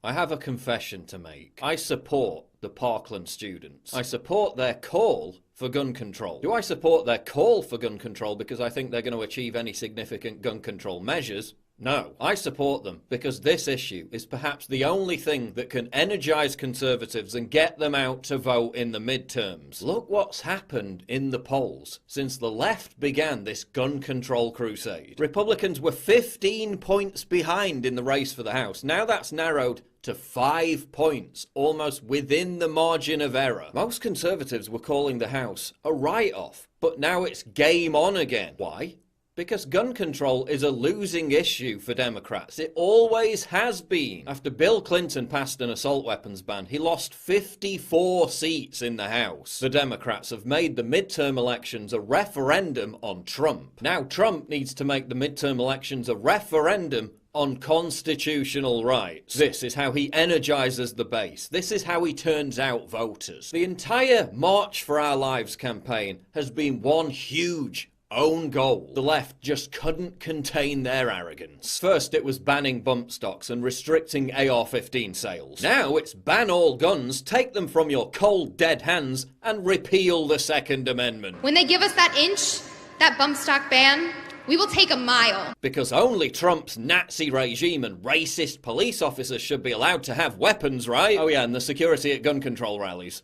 I have a confession to make. I support the Parkland students. I support their call for gun control. Do I support their call for gun control because I think they're going to achieve any significant gun control measures? No, I support them because this issue is perhaps the only thing that can energize conservatives and get them out to vote in the midterms. Look what's happened in the polls since the left began this gun control crusade. Republicans were 15 points behind in the race for the House. Now that's narrowed to 5 points, almost within the margin of error. Most conservatives were calling the House a write-off, but now it's game on again. Why? Because gun control is a losing issue for Democrats. It always has been. After Bill Clinton passed an assault weapons ban, he lost 54 seats in the House. The Democrats have made the midterm elections a referendum on Trump. Now Trump needs to make the midterm elections a referendum on constitutional rights. This is how he energizes the base. This is how he turns out voters. The entire March for Our Lives campaign has been one huge own goal. The left just couldn't contain their arrogance. First it was banning bump stocks and restricting AR-15 sales. Now it's ban all guns, take them from your cold dead hands and repeal the Second Amendment. When they give us that inch, that bump stock ban, we will take a mile. Because only Trump's Nazi regime and racist police officers should be allowed to have weapons, right? Oh yeah, and the security at gun control rallies.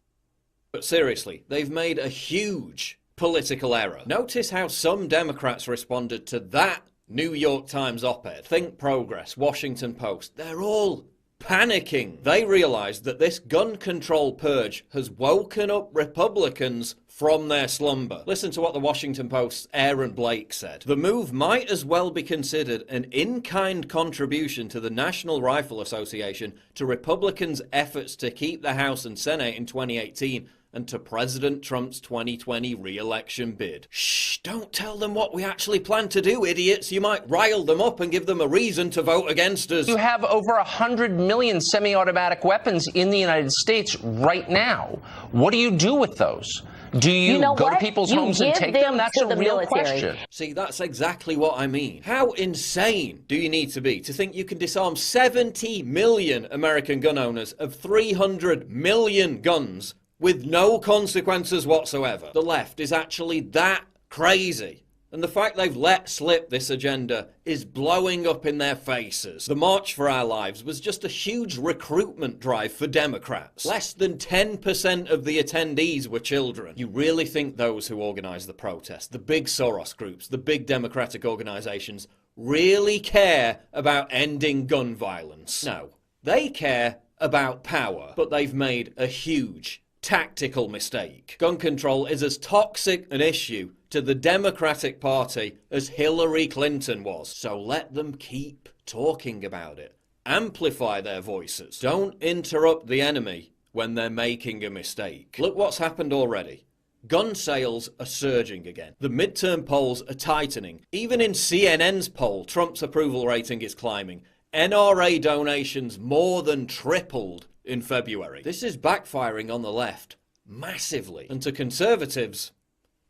But seriously, they've made a huge political error. Notice how some Democrats responded to that New York Times op-ed. Think Progress, Washington Post, they're all panicking. They realized that this gun control purge has woken up Republicans from their slumber. Listen to what the Washington Post's Aaron Blake said. The move might as well be considered an in-kind contribution to the National Rifle Association, to Republicans' efforts to keep the House and Senate in 2018, and to President Trump's 2020 re-election bid. Shh, don't tell them what we actually plan to do, idiots. You might rile them up and give them a reason to vote against us. You have over 100 million semi-automatic weapons in the United States right now. What do you do with those? Do you go to people's homes and take them? That's a real question. See, that's exactly what I mean. How insane do you need to be to think you can disarm 70 million American gun owners of 300 million guns with no consequences whatsoever? The left is actually that crazy. And the fact they've let slip this agenda is blowing up in their faces. The March for Our Lives was just a huge recruitment drive for Democrats. Less than 10% of the attendees were children. You really think those who organize the protest, the big Soros groups, the big Democratic organizations, really care about ending gun violence? No. They care about power. But they've made a huge tactical mistake. Gun control is as toxic an issue to the Democratic Party as Hillary Clinton was. So let them keep talking about it. Amplify their voices. Don't interrupt the enemy when they're making a mistake. Look what's happened already. Gun sales are surging again. The midterm polls are tightening. Even in CNN's poll, Trump's approval rating is climbing. NRA donations more than tripled in February. This is backfiring on the left massively. And to conservatives,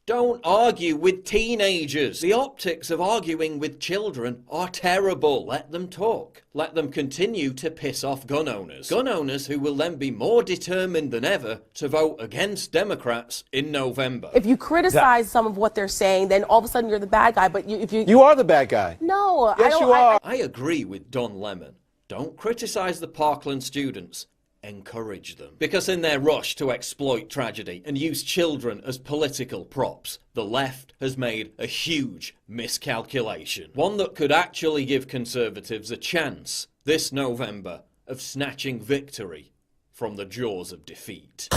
don't argue with teenagers. The optics of arguing with children are terrible. Let them talk. Let them continue to piss off gun owners. Gun owners who will then be more determined than ever to vote against Democrats in November. If you criticize some of what they're saying, then all of a sudden you're the bad guy. But if you... You are the bad guy. No, yes, you are. I agree with Don Lemon. Don't criticize the Parkland students. Encourage them. Because in their rush to exploit tragedy and use children as political props, the left has made a huge miscalculation. One that could actually give conservatives a chance this November of snatching victory from the jaws of defeat.